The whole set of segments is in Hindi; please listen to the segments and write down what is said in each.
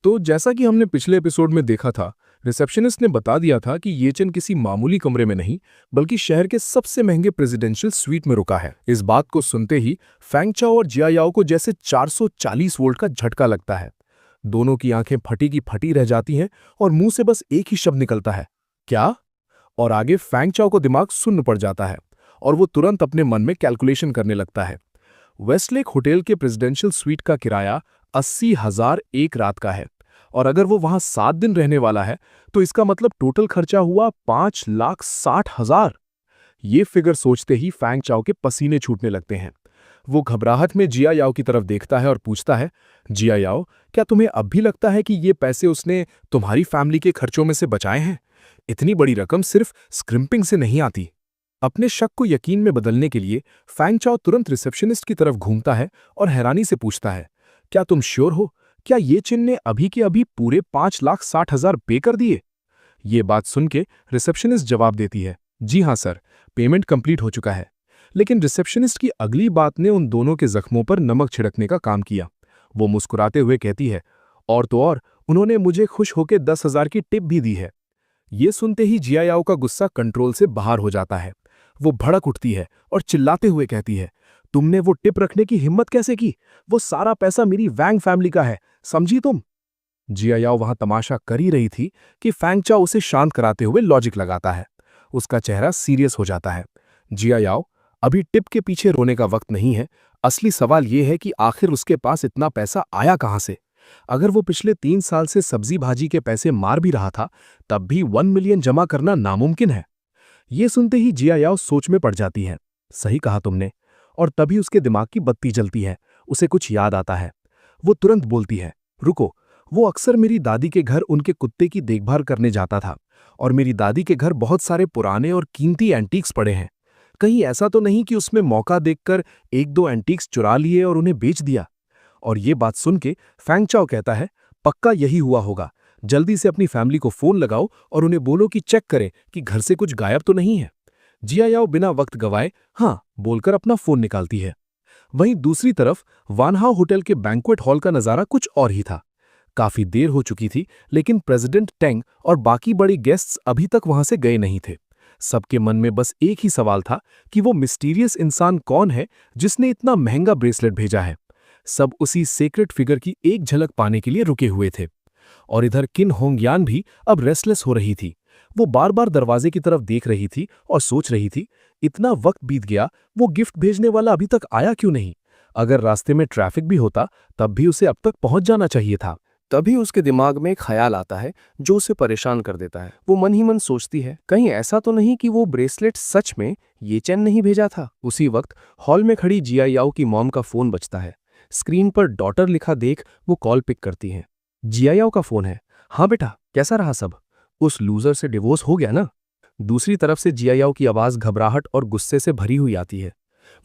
तो जैसा कि हमने पिछले एपिसोड में देखा था, रिसेप्शनिस्ट ने बता दिया था कि ये चेन किसी मामूली कमरे में नहीं बल्कि शहर के सबसे महंगे प्रेसिडेंशियल स्वीट में रुका है। इस बात को सुनते ही फैंग चाओ और जिया याओ को जैसे 440 वोल्ट का झटका लगता है। दोनों की आंखें फटी की फटी रह जाती हैं और मुंह से बस एक ही शब्द निकलता है, क्या? और आगे फैंग चाओ को दिमाग सुन्न पड़ जाता है और वो तुरंत अपने मन में कैलकुलेशन करने लगता है। वेस्टलेक होटल के प्रेसिडेंशियल स्वीट का किराया 80,000 एक रात का है और अगर वो वहां 7 दिन रहने वाला है तो इसका मतलब टोटल खर्चा हुआ 5,60,000। ये फिगर सोचते ही फैंग चाओ के पसीने छूटने लगते हैं। वो घबराहट में जिया याओ की तरफ देखता है और पूछता है, जिया याओ, क्या तुम्हें अब भी लगता है कि ये पैसे उसने तुम्हारी फैमिली के खर्चों में से बचाए हैं? इतनी बड़ी रकम सिर्फ स्क्रिम्पिंग से नहीं आती। अपने शक को यकीन में बदलने के लिए फैंग चाओ तुरंत रिसेप्शनिस्ट की तरफ घूमता है और हैरानी से पूछता है, क्या तुम श्योर हो? क्या ये चिन ने अभी के अभी पूरे 5,60,000 पे कर दिए? ये बात सुन के रिसेप्शनिस्ट जवाब देती है, जी हाँ सर, पेमेंट कंप्लीट हो चुका है। लेकिन रिसेप्शनिस्ट की अगली बात ने उन दोनों के जख्मों पर नमक छिड़कने का काम किया। वो मुस्कुराते हुए कहती है, और तो और उन्होंने मुझे खुश होकर 10,000 की टिप भी दी है। ये सुनते ही जिया याओ का गुस्सा कंट्रोल से बाहर हो जाता है। वो भड़क उठती है और चिल्लाते हुए कहती है, तुमने वो टिप रखने की हिम्मत कैसे की? वो सारा पैसा मेरी वैंग फैमिली का है, समझी तुम? जिया याओ वहां तमाशा कर ही रही थी कि फैंग चाओ उसे शांत कराते हुए लॉजिक लगाता है। उसका चेहरा सीरियस हो जाता है। जिया याओ, अभी टिप के पीछे रोने का वक्त नहीं है। असली सवाल यह है कि आखिर उसके पास इतना पैसा आया कहां से? अगर वो पिछले 3 साल से सब्जी भाजी के पैसे मार भी रहा था, तब भी 1 मिलियन जमा करना नामुमकिन है। ये सुनते ही जिया याओ सोच में पड़ जाती है। सही कहा तुमने। और तभी उसके दिमाग की बत्ती जलती है। उसे कुछ याद आता है। वो तुरंत बोलती है, रुको, वो अक्सर मेरी दादी के घर उनके कुत्ते की देखभाल करने जाता था और मेरी दादी के घर बहुत सारे पुराने और कीमती एंटीक्स पड़े हैं। कहीं ऐसा तो नहीं कि उसमें मौका देखकर 1-2 एंटीक्स चुरा लिए और उन्हें बेच दिया? और ये बात सुन के फैंग चाओ कहता है, पक्का यही हुआ होगा। जल्दी से अपनी फैमिली को फोन लगाओ और उन्हें बोलो कि चेक करें कि घर से कुछ गायब तो नहीं है। जिया याओ बिना वक्त गवाए हाँ बोलकर अपना फोन निकालती है। वहीं दूसरी तरफ वानहाओ होटल के बैंक्वेट हॉल का नजारा कुछ और ही था। काफी देर हो चुकी थी, लेकिन प्रेसिडेंट टेंग और बाकी बड़े गेस्ट्स अभी तक वहां से गए नहीं थे। सबके मन में बस एक ही सवाल था कि वो मिस्टीरियस इंसान कौन है जिसने इतना महंगा ब्रेसलेट भेजा है। सब उसी सीक्रेट फिगर की एक झलक पाने के लिए रुके हुए थे। और इधर किन होंगयान भी अब रेस्टलेस हो रही थी। वो बार बार दरवाजे की तरफ देख रही थी और सोच रही थी, इतना वक्त बीत गया, वो गिफ्ट भेजने वाला अभी तक आया क्यों नहीं? अगर रास्ते में ट्रैफिक भी होता तब भी उसे अब तक पहुंच जाना चाहिए था। तभी उसके दिमाग में एक ख्याल आता है जो उसे परेशान कर देता है। वो मन ही मन सोचती है, कहीं ऐसा तो नहीं कि वो ब्रेसलेट सच में ये चैन नहीं भेजा था। उसी वक्त हॉल में खड़ी जिया याओ की मॉम का फोन बजता है। स्क्रीन पर डॉटर लिखा देख वो कॉल पिक करती हैं। जिया याओ का फोन है। हाँ बेटा, कैसा रहा सब? उस लूजर से डिवोर्स हो गया ना? दूसरी तरफ से जिया याओ की आवाज घबराहट और गुस्से से भरी हुई आती है।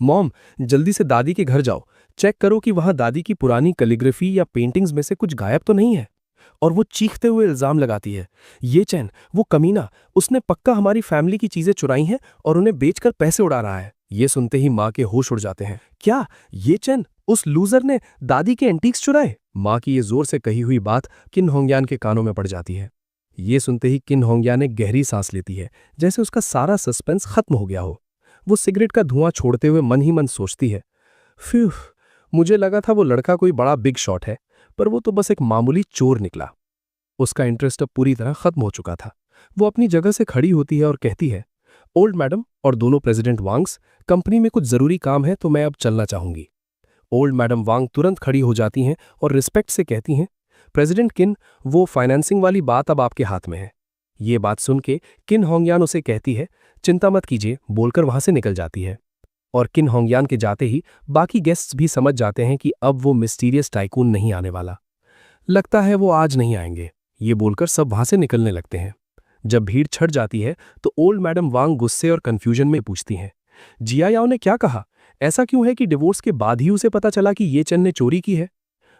मॉम, जल्दी से दादी के घर जाओ, चेक करो कि वहां दादी की पुरानी कैलीग्राफी या पेंटिंग्स में से कुछ गायब तो नहीं है। और वो चीखते हुए इल्जाम लगाती है, ये चैन, वो कमीना, उसने पक्का हमारी फैमिली की चीजें चुराई हैं और उन्हें बेचकर पैसे उड़ा रहा है। ये सुनते ही माँ के होश उड़ जाते हैं। क्या ये चैन, उस लूजर ने दादी के एंटीक्स चुराए? माँ की ये जोर से कही हुई बात किन होंगयान के कानों में पड़ जाती है। ये सुनते ही किन होंगयान एक गहरी सांस लेती है, जैसे उसका सारा सस्पेंस खत्म हो गया हो। वो सिगरेट का धुआं छोड़ते हुए मन ही मन सोचती है, फ्यू, मुझे लगा था वो लड़का कोई बड़ा बिग शॉट है, पर वो तो बस एक मामूली चोर निकला। उसका इंटरेस्ट अब पूरी तरह खत्म हो चुका था। वो अपनी जगह से खड़ी होती है और कहती है, ओल्ड मैडम और दोनों प्रेसिडेंट वांग्स, कंपनी में कुछ जरूरी काम है तो मैं अब चलना चाहूंगी। ओल्ड मैडम वांग तुरंत खड़ी हो जाती हैं और रिस्पेक्ट से कहती हैं, प्रेसिडेंट किन, वो फाइनेंसिंग वाली बात अब आपके हाथ में है। ये बात सुन के किन होंगयान उसे कहती है, चिंता मत कीजिए, बोलकर वहां से निकल जाती है। और किन होंगयान के जाते ही बाकी गेस्ट्स भी समझ जाते हैं कि अब वो मिस्टीरियस टाइकून नहीं आने वाला। लगता है वो आज नहीं आएंगे, ये बोलकर सब वहां से निकलने लगते हैं। जब भीड़ छट जाती है तो ओल्ड मैडम वांग गुस्से और कंफ्यूजन में पूछती हैं, जिया याओ ने क्या कहा? ऐसा क्यों है कि डिवोर्स के बाद ही उसे पता चला कि ये चेन ने चोरी की है?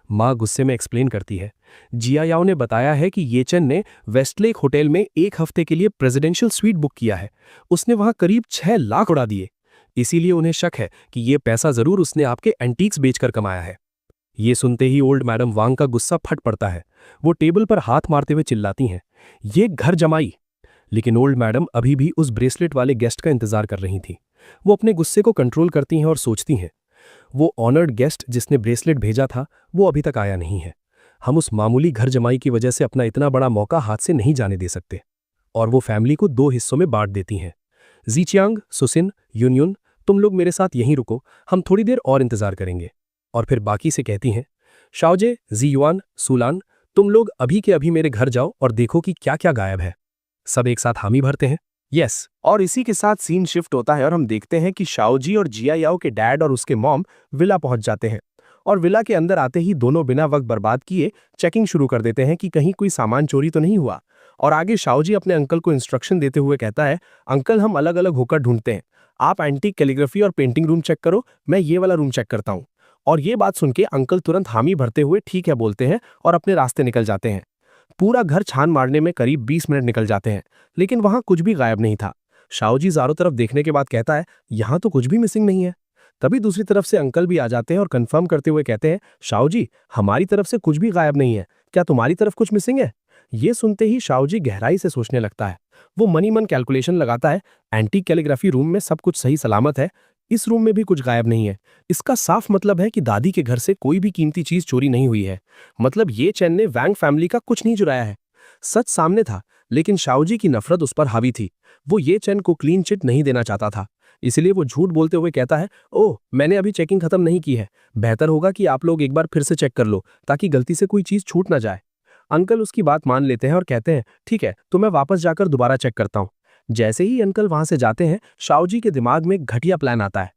माँ गुस्से में एक्सप्लेन करती है, जिया याओ ने बताया है कि ये चेन ने वेस्टलेक होटल में 1 हफ्ते के लिए प्रेसिडेंशियल स्वीट बुक किया है। उसने वहां करीब 6 लाख उड़ा दिए। इसीलिए उन्हें शक है कि ये पैसा जरूर उसने आपके एंटीक्स बेचकर कमाया है। ये सुनते ही ओल्ड मैडम वांग का गुस्सा फट पड़ता है। वो टेबल पर हाथ मारते हुए चिल्लाती हैं, ये घर जमाई। लेकिन ओल्ड मैडम अभी भी उस ब्रेसलेट वाले गेस्ट का इंतजार कर रही थी। वो अपने गुस्से को कंट्रोल करती हैं और सोचती हैं, वो ऑनर्ड गेस्ट जिसने ब्रेसलेट भेजा था वो अभी तक आया नहीं है। हम उस मामूली घर जमाई की वजह से अपना इतना बड़ा मौका हाथ से नहीं जाने दे सकते। और वो फैमिली को 2 हिस्सों में बांट देती हैं। जीचियांग, सुसिन, यूनयुन, तुम लोग मेरे साथ यहीं रुको, हम थोड़ी देर और इंतजार करेंगे। और फिर बाकी से कहती हैं, शाओजे, जीयुआन, सुलान, तुम लोग अभी के अभी मेरे घर जाओ और देखो कि क्या क्या गायब है। सब एक साथ हामी भरते हैं, यस। और इसी के साथ सीन शिफ्ट होता है और हम देखते हैं कि शाओजी और जिया याओ के डैड और उसके मॉम विला पहुंच जाते हैं। और विला के अंदर आते ही दोनों बिना वक्त बर्बाद किए चेकिंग शुरू कर देते हैं कि कहीं कोई सामान चोरी तो नहीं हुआ। और आगे शाओजी अपने अंकल को इंस्ट्रक्शन देते हुए कहता है, अंकल हम अलग अलग होकर ढूंढते हैं, आप एंटीक कैलीग्राफी और पेंटिंग रूम चेक करो, मैं ये वाला रूम चेक करता हूँ। और ये बात सुन के अंकल तुरंत हामी भरते हुए ठीक है बोलते हैं और अपने रास्ते निकल जाते हैं। पूरा घर छान मारने में करीब 20 मिनट निकल जाते हैं, लेकिन वहां कुछ भी गायब नहीं था। शाओजी चारों तरफ देखने के बाद कहता है, यहां तो कुछ भी मिसिंग नहीं है। तभी दूसरी तरफ से अंकल भी आ जाते हैं और कंफर्म करते हुए कहते हैं, शाओजी हमारी तरफ से कुछ भी गायब नहीं है, क्या तुम्हारी तरफ कुछ मिसिंग है? ये सुनते ही शाओजी गहराई से सोचने लगता है। वो मनी मन कैलकुलेशन लगाता है, एंटीक कैलीग्राफी रूम में सब कुछ सही सलामत है, इस रूम में भी कुछ गायब नहीं है। इसका साफ मतलब है कि दादी के घर से कोई भी कीमती चीज चोरी नहीं हुई है। मतलब ये चैन ने वैंग फैमिली का कुछ नहीं चुराया है। सच सामने था, लेकिन शाओजी की नफरत उस पर हावी थी। वो ये चैन को क्लीन चिट नहीं देना चाहता था, इसलिए वो झूठ बोलते हुए कहता है, ओह मैंने अभी चेकिंग खत्म नहीं की है, बेहतर होगा कि आप लोग एक बार फिर से चेक कर लो ताकि गलती से कोई चीज छूट ना जाए। अंकल उसकी बात मान लेते हैं और कहते हैं, ठीक है तो मैं वापस जाकर दोबारा चेक करता हूँ। जैसे ही अंकल वहां से जाते हैं, शाओजी के दिमाग में एक घटिया प्लान आता है।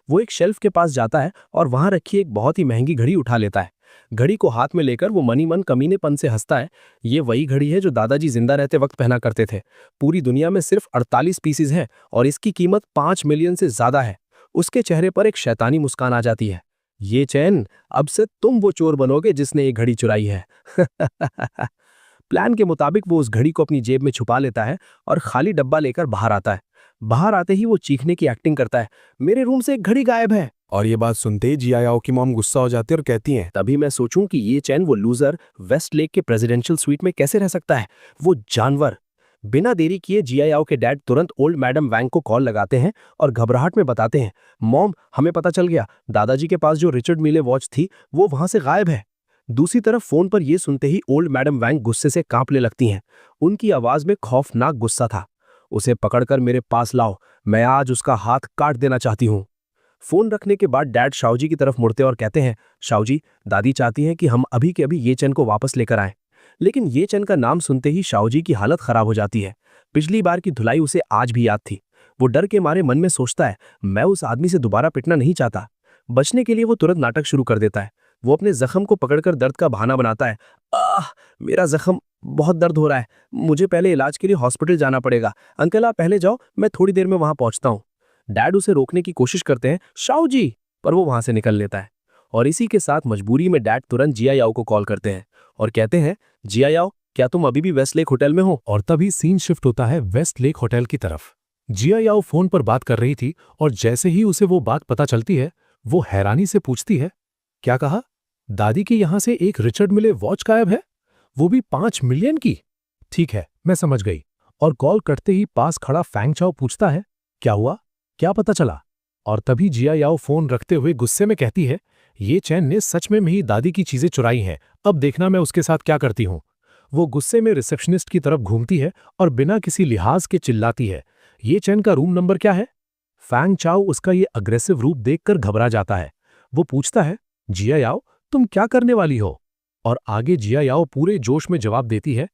वो एक शेल्फ के पास जाता है और वहां रखी एक बहुत ही महंगी घड़ी उठा लेता है। घड़ी को हाथ में लेकर वो मनी मन कमीनेपन से हंसता है। ये वही घड़ी है जो दादाजी जिंदा रहते वक्त पहना करते थे। पूरी दुनिया में सिर्फ 48 पीसेज हैं और इसकी कीमत 5 मिलियन से ज्यादा है। उसके चेहरे पर एक शैतानी मुस्कान आ जाती है। ये चैन, अब से तुम वो चोर बनोगे जिसने ये घड़ी चुराई है। प्लान के मुताबिक वो उस घड़ी को अपनी जेब में छुपा लेता है और खाली डब्बा लेकर बाहर आता है। बाहर आते ही वो चीखने की एक्टिंग करता है, मेरे रूम से एक घड़ी गायब है। और ये बात सुनते ही जिया याओ की मॉम गुस्सा हो जाती है और कहती हैं, तभी मैं सोचूं कि ये चैन वो लूजर वेस्ट लेक के प्रेसिडेंशियल स्वीट में कैसे रह सकता है, वो जानवर। बिना देरी किए जिया याओ के डैड तुरंत ओल्ड मैडम वैंग को कॉल लगाते हैं और घबराहट में बताते हैं, मॉम हमें पता चल गया, दादाजी के पास जो रिचर्ड मिले वॉच थी वो वहां से गायब है। दूसरी तरफ फोन पर यह सुनते ही ओल्ड मैडम वैंग गुस्से से कांपने लगती हैं। उनकी आवाज में खौफनाक गुस्सा था। उसे पकड़कर मेरे पास लाओ, मैं आज उसका हाथ काट देना चाहती हूँ। फोन रखने के बाद डैड शाओजी की तरफ मुड़ते और कहते हैं, शाओजी दादी चाहती हैं कि हम अभी के अभी ये चैन को वापस लेकर आएं। लेकिन ये चैन का नाम सुनते ही शाओजी की हालत खराब हो जाती है। पिछली बार की धुलाई उसे आज भी याद थी। वो डर के मारे मन में सोचता है, मैं उस आदमी से दोबारा पिटना नहीं चाहता। बचने के लिए वो तुरंत नाटक शुरू कर देता है। वो अपने जख्म को पकड़कर दर्द का बहाना बनाता है, मेरा जख्म बहुत दर्द हो रहा है, मुझे पहले इलाज के लिए हॉस्पिटल जाना पड़ेगा, अंकल आप पहले जाओ, मैं थोड़ी देर में वहां पहुंचता हूँ। डैड उसे रोकने की कोशिश करते हैं, शाओजी, पर वो वहां से निकल लेता है। और इसी के साथ मजबूरी में डैड तुरंत जिया याओ को कॉल करते हैं और कहते हैं, जिया याओ क्या तुम अभी भी वेस्ट लेक होटल में हो? और तभी सीन शिफ्ट होता है वेस्ट लेक होटल की तरफ। जिया याओ फोन पर बात कर रही थी और जैसे ही उसे वो बात पता चलती है, वो हैरानी से पूछती है, क्या कहा? दादी के यहां से एक रिचर्ड मिले वॉच गायब है, वो भी 5 मिलियन की? ठीक है, मैं समझ गई। और कॉल कटते ही पास खड़ा फैंग चाओ पूछता है, क्या हुआ, क्या पता चला? और तभी जिया याओ फोन रखते हुए गुस्से में कहती है, ये चैन ने सच में मेरी दादी की चीजें चुराई हैं, अब देखना मैं उसके साथ क्या करती हूं। वो गुस्से में रिसेप्शनिस्ट की तरफ घूमती है और बिना किसी लिहाज के चिल्लाती है, ये चैन का रूम नंबर क्या है? फैंग चाओ उसका ये अग्रेसिव रूप देखकर घबरा जाता है। वो पूछता है, जिया याओ तुम क्या करने वाली हो? और आगे जिया याओ पूरे जोश में जवाब देती है,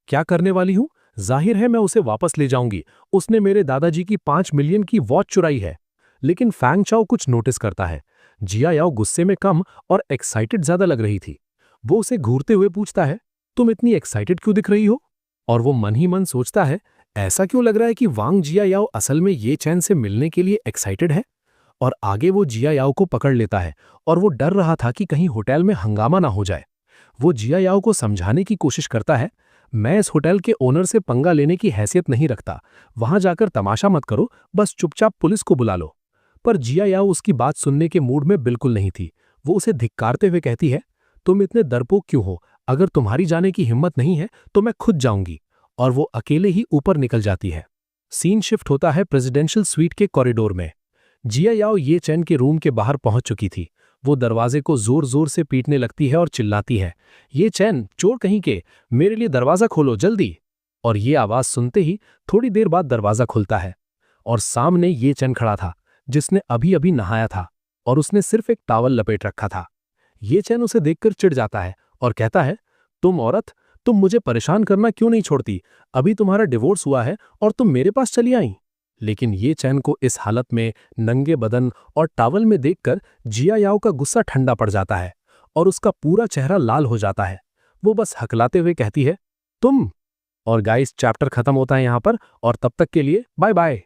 क्या करने वाली हूं? जाहिर है मैं उसे वापस ले जाऊंगी, उसने मेरे दादाजी की 5 मिलियन की वॉच चुराई है। लेकिन फैंग चाओ कुछ नोटिस करता है। जिया याओ गुस्से में कम और एक्साइटेड ज्यादा लग रही थी। वो उसे घूरते हुए पूछता है, तुम इतनी एक्साइटेड क्यों दिख रही हो? और वो मन ही मन सोचता है, ऐसा क्यों लग रहा है कि वांग जिया याओ असल में ये चैन से मिलने के लिए एक्साइटेड है? और आगे वो जिया याओ को पकड़ लेता है और वो डर रहा था कि कहीं होटल में हंगामा ना हो जाए। वो जिया याओ को समझाने की कोशिश करता है, मैं इस होटल के ओनर से पंगा लेने की हैसियत नहीं रखता, वहां जाकर तमाशा मत करो, बस चुपचाप पुलिस को बुला लो। पर जिया याओ उसकी बात सुनने के मूड में बिल्कुल नहीं थी। वो उसे धिक्कारते हुए कहती है, तुम इतने डरपोक क्यों हो? अगर तुम्हारी जाने की हिम्मत नहीं है तो मैं खुद जाऊंगी। और वो अकेले ही ऊपर निकल जाती है। सीन शिफ्ट होता है प्रेसिडेंशियल स्वीट के कॉरिडोर में। जिया याओ ये चैन के रूम के बाहर पहुंच चुकी थी। वो दरवाजे को जोर जोर से पीटने लगती है और चिल्लाती है, ये चैन, चोर कहीं के, मेरे लिए दरवाजा खोलो जल्दी। और ये आवाज सुनते ही थोड़ी देर बाद दरवाजा खुलता है और सामने ये चैन खड़ा था, जिसने अभी अभी नहाया था और उसने सिर्फ एक टॉवल लपेट रखा था। ये चैन उसे देखकर चिढ़ जाता है और कहता है, तुम औरत, तुम मुझे परेशान करना क्यों नहीं छोड़ती? अभी तुम्हारा डिवोर्स हुआ है और तुम मेरे पास चली आई। लेकिन ये चैन को इस हालत में, नंगे बदन और टॉवल में देखकर जिया याओ का गुस्सा ठंडा पड़ जाता है और उसका पूरा चेहरा लाल हो जाता है। वो बस हकलाते हुए कहती है, तुम। और गाइस, चैप्टर खत्म होता है यहां पर, और तब तक के लिए बाय बाय।